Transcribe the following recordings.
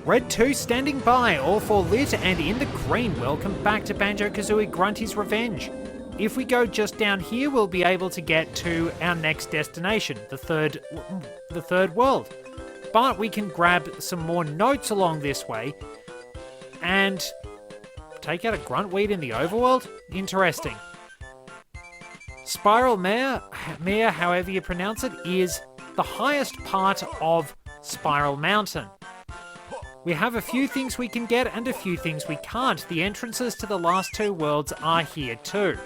Red 2 standing by, all for lit, and in the green, welcome back to Banjo-Kazooie Grunty's Revenge. If we go just down here, we'll be able to get to our next destination, the third world. But we can grab some more notes along this way, and take out a Gruntweed in the overworld? Interesting. Spiral Mare, however you pronounce it, is the highest part of Spiral Mountain. We have a few things we can get and a few things we can't. The entrances to the last two worlds are here too.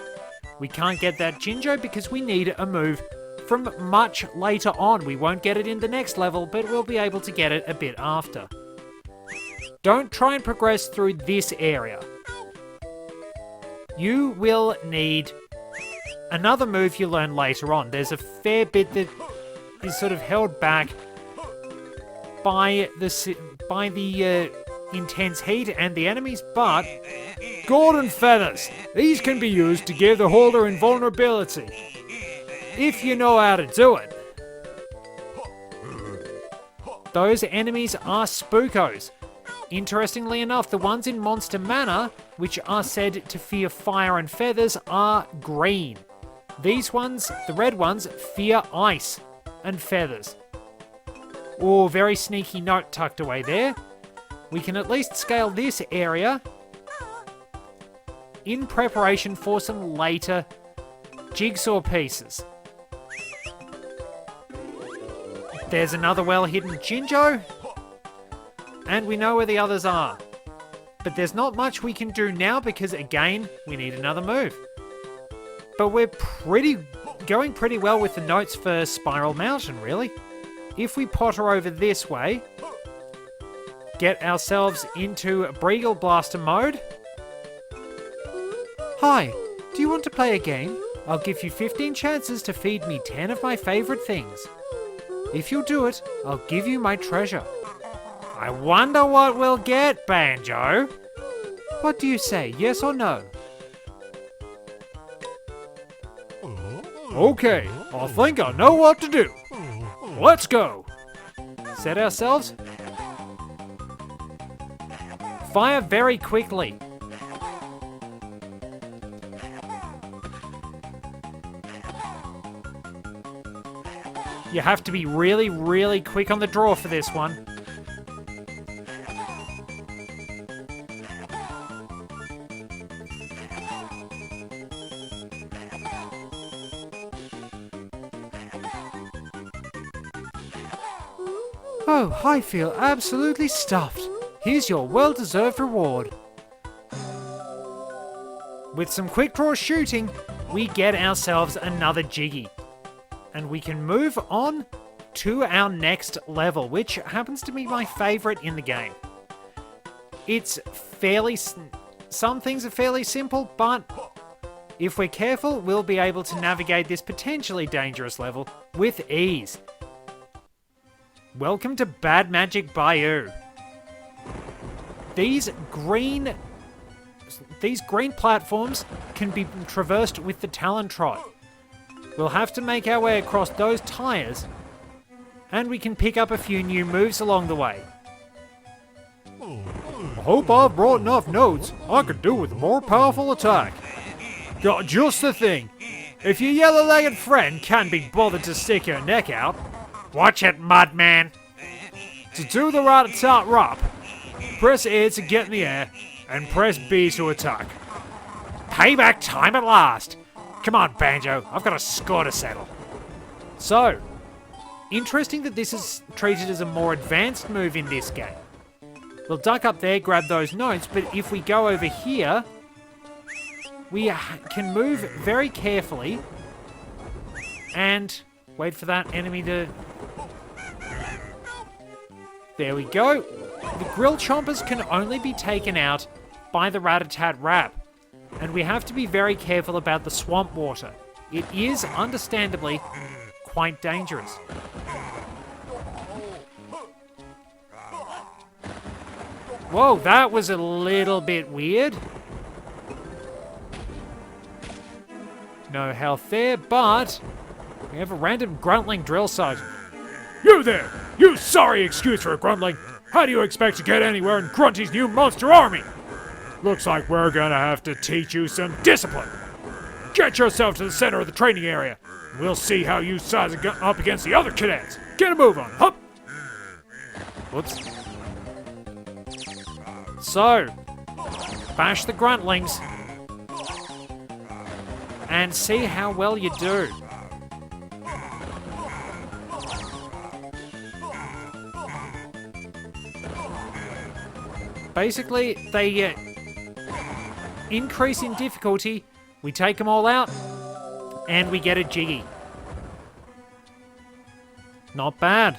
We can't get that Jinjo because we need a move from much later on. We won't get it in the next level, but we'll be able to get it a bit after. Don't try and progress through this area. You will need another move you learn later on. There's a fair bit that is sort of held back by the intense heat and the enemies, but Golden Feathers. These can be used to give the holder invulnerability, if you know how to do it. Those enemies are Spookos. Interestingly enough, the ones in Monster Manor, which are said to fear fire and feathers, are green. These ones, the red ones, fear ice and feathers. Oh, very sneaky note tucked away there. We can at least scale this area in preparation for some later jigsaw pieces. There's another well-hidden Jinjo, and we know where the others are. But there's not much we can do now because, again, we need another move. But we're going pretty well with the notes for Spiral Mountain, really. If we potter over this way, get ourselves into Breagle Blaster mode. Hi, do you want to play a game? I'll give you 15 chances to feed me 10 of my favourite things. If you'll do it, I'll give you my treasure. I wonder what we'll get, Banjo. What do you say, yes or no? Okay, I think I know what to do. Let's go! Set ourselves. Fire very quickly. You have to be really, really quick on the draw for this one. Oh, I feel absolutely stuffed. Here's your well-deserved reward. With some quick draw shooting, we get ourselves another Jiggy. And we can move on to our next level, which happens to be my favourite in the game. It's some things are fairly simple, but if we're careful, we'll be able to navigate this potentially dangerous level with ease. Welcome to Bad Magic Bayou. These green platforms can be traversed with the Talon Trot. We'll have to make our way across those tires, and we can pick up a few new moves along the way. I hope I've brought enough notes. I could do with a more powerful attack. Got just the thing. If your yellow-legged friend can't be bothered to stick your neck out, watch it, Mudman. To do the rat-a-tat rap, press A to get in the air, and press B to attack. Payback time at last. Come on, Banjo, I've got a score to settle. So, interesting that this is treated as a more advanced move in this game. We'll duck up there, grab those notes, but if we go over here, we can move very carefully and wait for that enemy to... There we go. The Grill Chompers can only be taken out by the Rat-a-tat Rap, and we have to be very careful about the swamp water. It is, understandably, quite dangerous. Whoa, that was a little bit weird. No health there, but we have a random Gruntling drill sergeant. You there! You sorry excuse for a Gruntling! How do you expect to get anywhere in Grunty's new monster army? Looks like we're gonna have to teach you some discipline. Get yourself to the center of the training area. We'll see how you size up against the other cadets. Get a move on. Hup! Whoops. So, bash the gruntlings and see how well you do. Basically, they increase in difficulty, we take them all out, and we get a Jiggy. Not bad.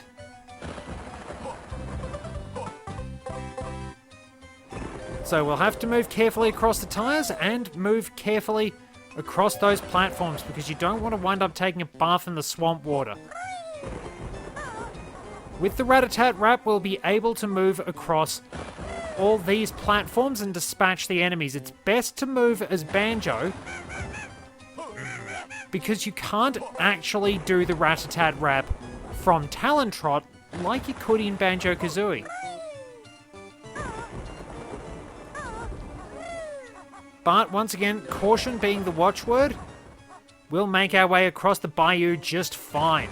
So we'll have to move carefully across the tires and move carefully across those platforms because you don't want to wind up taking a bath in the swamp water. With the Rat-a-tat-rap, we'll be able to move across all these platforms and dispatch the enemies. It's best to move as Banjo because you can't actually do the Rat-a-tat-rap from Talon Trot like you could in Banjo-Kazooie. But once again, caution being the watchword, we'll make our way across the bayou just fine.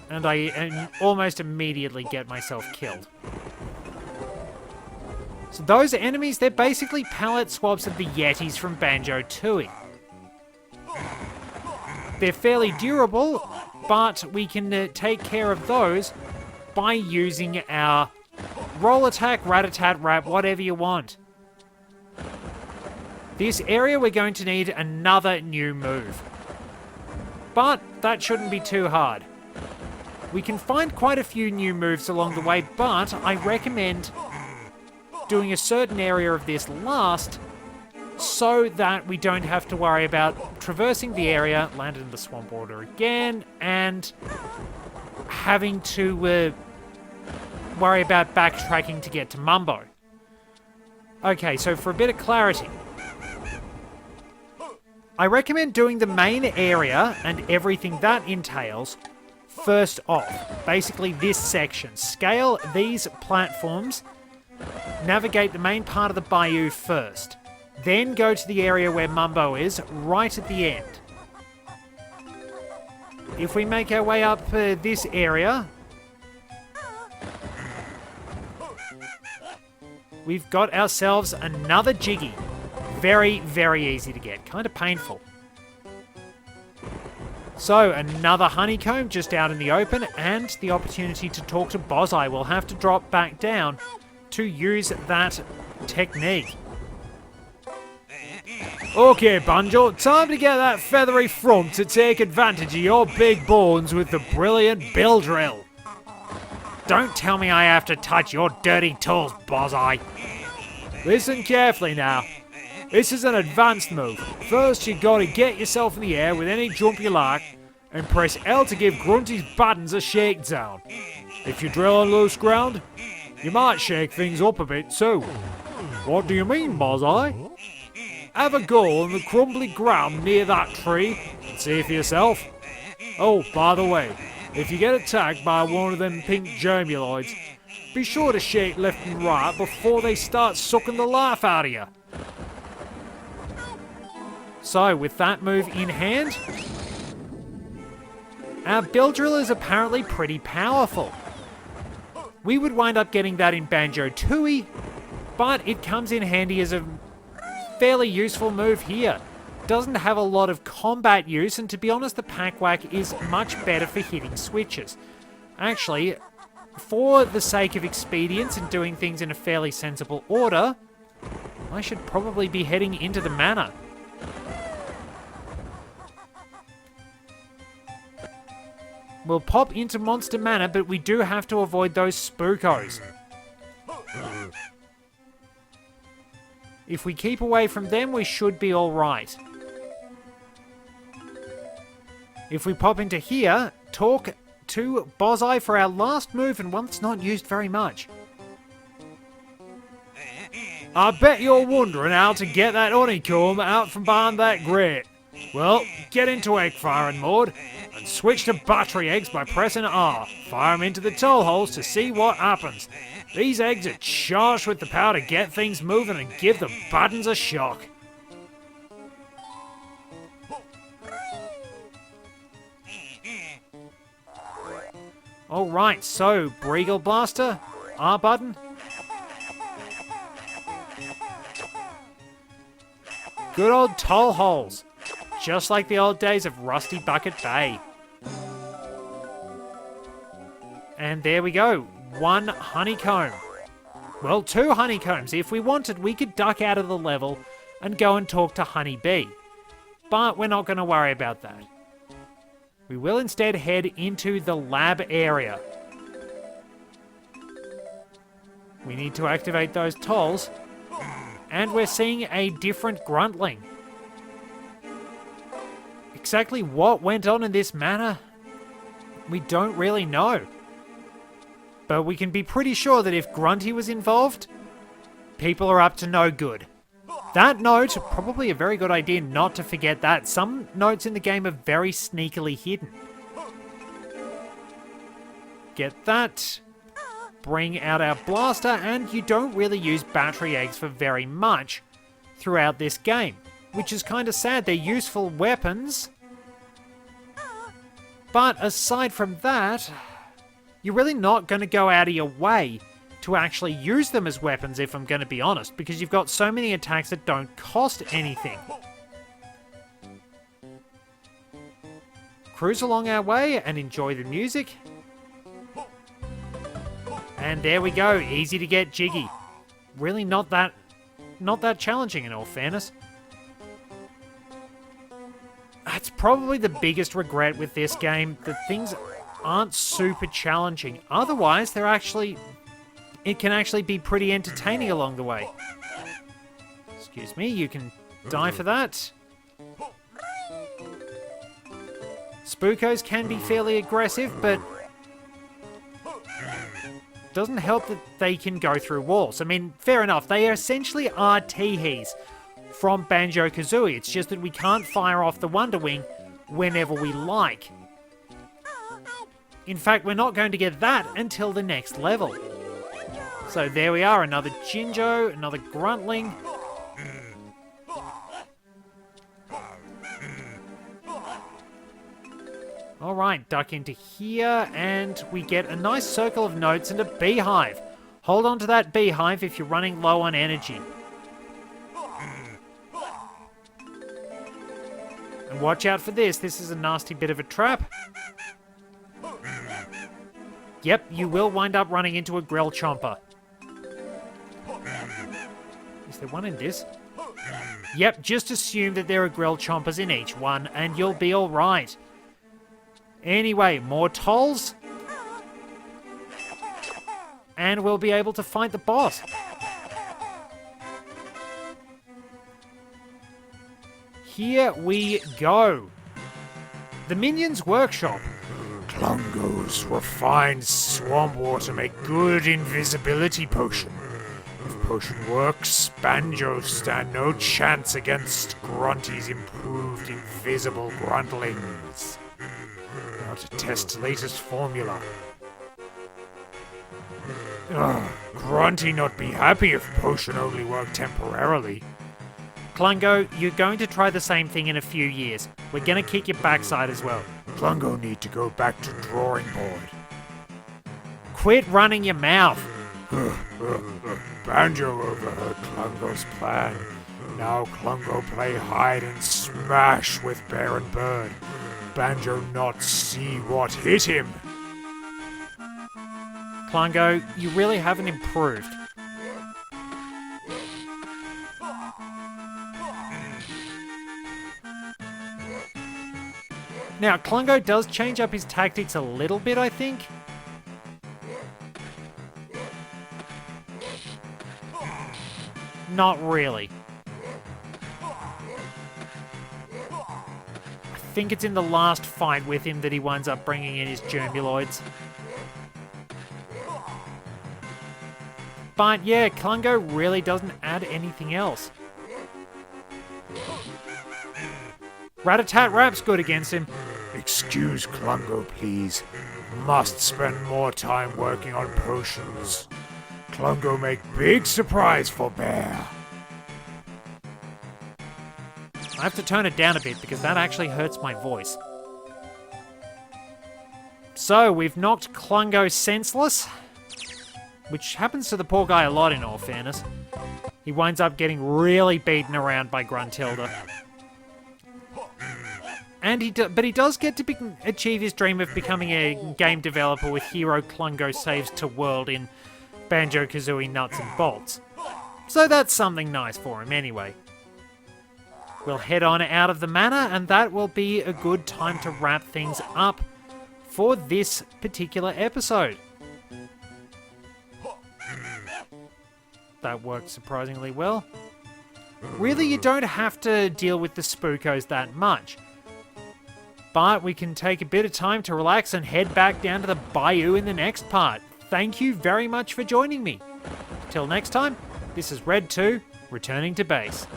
And I almost immediately get myself killed. So those enemies, they're basically palette swaps of the Yetis from Banjo-Tooie. They're fairly durable, but we can take care of those by using our roll attack, rat-a-tat-rap, whatever you want. This area we're going to need another new move. But that shouldn't be too hard. We can find quite a few new moves along the way, but I recommend doing a certain area of this last so that we don't have to worry about traversing the area, landed in the swamp water again, and having to worry about backtracking to get to Mumbo. Okay, so for a bit of clarity, I recommend doing the main area and everything that entails first off. Basically this section. Scale these platforms, navigate the main part of the bayou first, then go to the area where Mumbo is, right at the end. If we make our way up this area, we've got ourselves another Jiggy. Very, very easy to get. Kind of painful. So, another honeycomb just out in the open, and the opportunity to talk to Bozai. We'll have to drop back down to use that technique. Okay, Banjo, time to get that feathery front to take advantage of your big bones with the brilliant Bill Drill. Don't tell me I have to touch your dirty tools, Bozai. Listen carefully now. This is an advanced move. First, you gotta get yourself in the air with any jump you like, and press L to give Grunty's buttons a shakedown. If you drill on loose ground, you might shake things up a bit too. What do you mean, Bozai? Have a go on the crumbly ground near that tree and see for yourself. Oh, by the way, if you get attacked by one of them pink germuloids, be sure to shake left and right before they start sucking the life out of you. So, with that move in hand, our Bill Drill is apparently pretty powerful. We would wind up getting that in Banjo-Tooie, but it comes in handy as a fairly useful move here. Doesn't have a lot of combat use, and to be honest, the Pack-Whack is much better for hitting switches. Actually, for the sake of expedience and doing things in a fairly sensible order, I should probably be heading into the manor. We'll pop into Monster Manor, but we do have to avoid those spookos. If we keep away from them, we should be alright. If we pop into here, talk to Bozai for our last move and one that's not used very much. I bet you're wondering how to get that honeycomb out from behind that grate. Well, get into egg firing mode and switch to battery eggs by pressing R. Fire them into the toll holes to see what happens. These eggs are charged with the power to get things moving and give the buttons a shock. Alright, so Breagle Blaster, R button. Good old toll holes. Just like the old days of Rusty Bucket Bay. And there we go. 1 honeycomb. Well, 2 honeycombs. If we wanted, we could duck out of the level and go and talk to Honey Bee. But we're not going to worry about that. We will instead head into the lab area. We need to activate those tolls. And we're seeing a different Gruntling. Exactly what went on in this manor, we don't really know. But we can be pretty sure that if Grunty was involved, people are up to no good. That note, probably a very good idea not to forget that. Some notes in the game are very sneakily hidden. Get that. Bring out our blaster, and you don't really use battery eggs for very much throughout this game. Which is kind of sad. They're useful weapons. But aside from that, you're really not going to go out of your way to actually use them as weapons, if I'm going to be honest, because you've got so many attacks that don't cost anything. Cruise along our way and enjoy the music. And there we go, easy to get jiggy. Really not that challenging in all fairness. That's probably the biggest regret with this game, that things aren't super challenging. Otherwise, it can actually be pretty entertaining along the way. Excuse me, you can die for that. Spookos can be fairly aggressive, but doesn't help that they can go through walls. I mean, fair enough, they essentially are Teehees from Banjo-Kazooie. It's just that we can't fire off the Wonder Wing whenever we like. In fact, we're not going to get that until the next level. So there we are, another Jinjo, another Gruntling. Alright, duck into here, and we get a nice circle of notes and a beehive. Hold on to that beehive if you're running low on energy. And watch out for this. This is a nasty bit of a trap. Yep, you will wind up running into a Grill Chomper. Is there one in this? Yep, just assume that there are Grill Chompers in each one, and you'll be alright. Anyway, more tolls. And we'll be able to fight the boss. Here we go. The Minions Workshop. Klungo's refined swamp water make good invisibility potion. If potion works, Banjo stand no chance against Grunty's improved invisible Gruntlings. Now to test latest formula. Grunty not be happy if potion only work temporarily. Klungo, you're going to try the same thing in a few years. We're going to kick your backside as well. Klungo need to go back to drawing board. Quit running your mouth. Banjo overheard Klungo's plan. Now Klungo play hide and smash with Bear and Bird. Banjo not see what hit him. Klungo, you really haven't improved. Now, Klungo does change up his tactics a little bit, I think. Not really. I think it's in the last fight with him that he winds up bringing in his Germuloids. But yeah, Klungo really doesn't add anything else. Rat-a-tat Rap's good against him. Excuse Klungo, please. Must spend more time working on potions. Klungo make big surprise for Bear. I have to turn it down a bit because that actually hurts my voice. So, we've knocked Klungo senseless, which happens to the poor guy a lot in all fairness. He winds up getting really beaten around by Gruntilda. And but he does get to achieve his dream of becoming a game developer with Hero Klungo Saves to World in Banjo-Kazooie Nuts and Bolts. So that's something nice for him anyway. We'll head on out of the manor, and that will be a good time to wrap things up for this particular episode. That worked surprisingly well. Really, you don't have to deal with the spookos that much. But we can take a bit of time to relax and head back down to the bayou in the next part. Thank you very much for joining me. Till next time, this is Red 2, returning to base.